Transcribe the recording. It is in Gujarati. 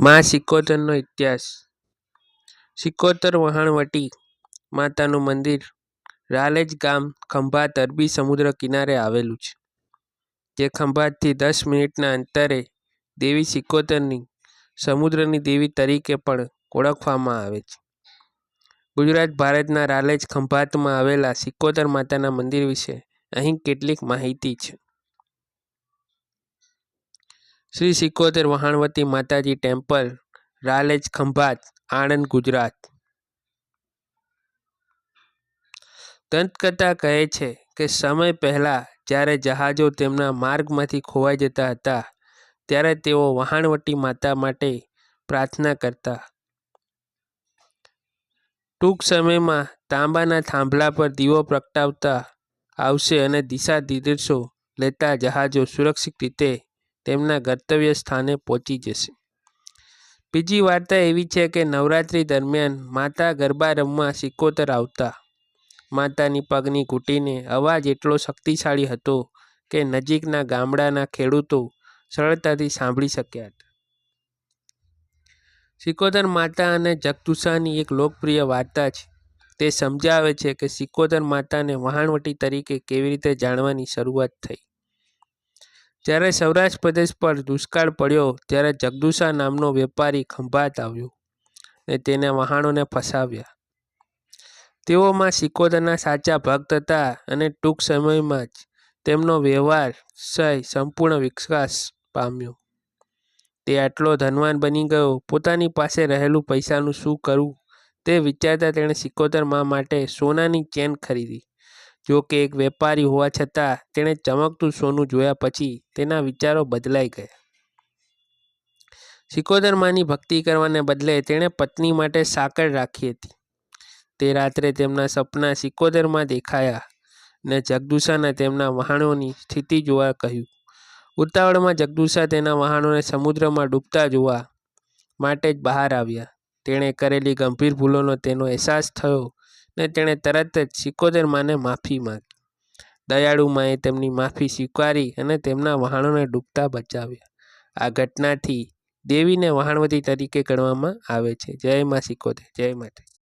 માં સિકોતરનો ઇતિહાસ. સિકોતર વહાણવટી માતાનું મંદિર રાલેજ ગામ ખંભાત અરબી સમુદ્ર કિનારે આવેલું છે. જે ખંભાતથી 10 મિનિટના અંતરે દેવી સિકોતરની સમુદ્રની દેવી તરીકે પણ ઓળખવામાં આવે છે. ગુજરાત ભારતના રાલેજ ખંભાતમાં આવેલા સિકોતર માતાના મંદિર વિશે અહીં કેટલીક માહિતી છે. શ્રી સિકોતર વહાણવટી માતાજી ટેમ્પલ, રાલેજ ખંભાત, આણંદ, ગુજરાત. દંતકથા કહે છે કે સમય પહેલાં જ્યારે જહાજો તેમના માર્ગમાંથી ખોવાઈ જતા હતા ત્યારે તેઓ વહાણવટી માતા માટે પ્રાર્થના કરતા. ટૂંક સમયમાં તાંબાના થાંભલા પર દીવો પ્રગટાવતા આવશે અને દિશા નિર્દેશો લેતા જહાજો સુરક્ષિત રીતે તેમના ગંતવ્ય સ્થાને પહોંચી જશે. બીજી વાર્તા એવી છે કે નવરાત્રિ દરમિયાન માતા ગરબા રમવા સિકોતર આવતા. માતાની પગની ઘૂંટીને અવાજ એટલો શક્તિશાળી હતો કે નજીકના ગામડાના ખેડૂતો સરળતાથી સાંભળી શક્યા હતા. સિકોતર માતા અને જગદુશાની એક લોકપ્રિય વાર્તા છે. તે સમજાવે છે કે સિકોતર માતાને વહાણવટી તરીકે કેવી રીતે જાણવાની શરૂઆત થઈ. જ્યારે સૌરાષ્ટ્ર પ્રદેશ પર દુષ્કાળ પડ્યો ત્યારે જગદુશા નામનો વેપારી ખંભાત આવ્યો અને તેના વહાણોને ફસાવ્યા. તેઓ સિકોતરના સાચા ભક્ત હતા અને ટૂંક સમયમાં જ તેમનો વ્યવસાય સંપૂર્ણ વિકાસ પામ્યો. તે આટલો ધનવાન બની ગયો, પોતાની પાસે રહેલું પૈસાનું શું કરવું તે વિચારતા તેણે સિકોતર મા માટે સોનાની ચેન ખરીદી. જો કે એક વેપારી હોવા છતાં તેણે ચમકતું સોનું જોયા પછી તેના વિચારો બદલાઈ ગયા. સિકોતર માની ભક્તિ કરવાને બદલે તેણે પત્ની માટે સાકળ રાખી હતી. તે રાત્રે તેમના સપના સિકોતરમાં દેખાયા અને જગદુશાને તેમના વહાણોની સ્થિતિ જોવા કહ્યું. ઉતાવળમાં જગદુશા તેના વહાણોને સમુદ્રમાં ડૂબતા જોવા માટે જ બહાર આવ્યા. તેણે કરેલી ગંભીર ભૂલોનો તેનો અહેસાસ થયો અને તેણે તરત જ સિકોતર માને માફી માંગી. દયાળુ માએ તેમની માફી સ્વીકારી અને તેમના વહાણોને ડૂબતા બચાવ્યા. આ ઘટનાથી દેવીને વહાણવટી તરીકે ગણવામાં આવે છે. જય મા સિકોતર, જય માતા.